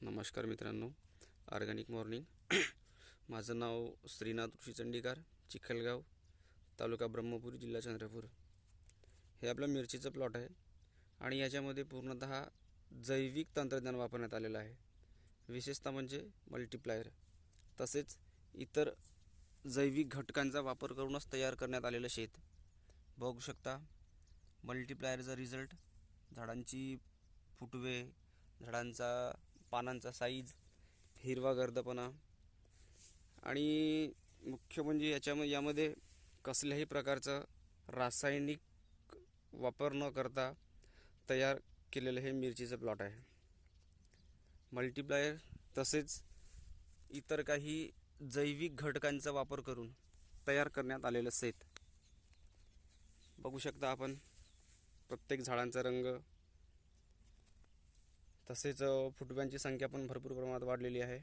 नमस्कार मित्रांनो, organic morning. माझं नाव श्रीनाथ ऋषी चंडीकर, चिखलगाव, तालुका ब्रह्मपुरी, जिल्हा चंद्रपूर. हे आपलं मिरचीचं प्लॉट आहे आणि याच्यामध्ये पूर्णतः जैविक तंत्रज्ञान वापरण्यात आलेलं आहे. विशेषतः म्हणजे मल्टीप्लायर, तसेच इतर जैविक घटकांचा वापर करूनच तयार करण्यात आलेलं शेत. बघू शकता मल्टीप्लायरचा रिझल्ट, झाडांची फुटवे, झाडांचा पानांचा साईज, हिरवा गर्दपणा आणि मुख्य म्हणजे यामध्ये कसल्याही प्रकारचं रासायनिक वापर न करता तयार केलेलं हे मिरचीचं प्लॉट आहे. मल्टीप्लायर तसेच इतर काही जैविक घटकांचा वापर करून तयार करण्यात आलेलं शेत. बघू शकता आपण प्रत्येक झाडांचा रंग, तसेच फुटव्यांची संख्या पण भरपूर प्रमाणात वाढलेली आहे.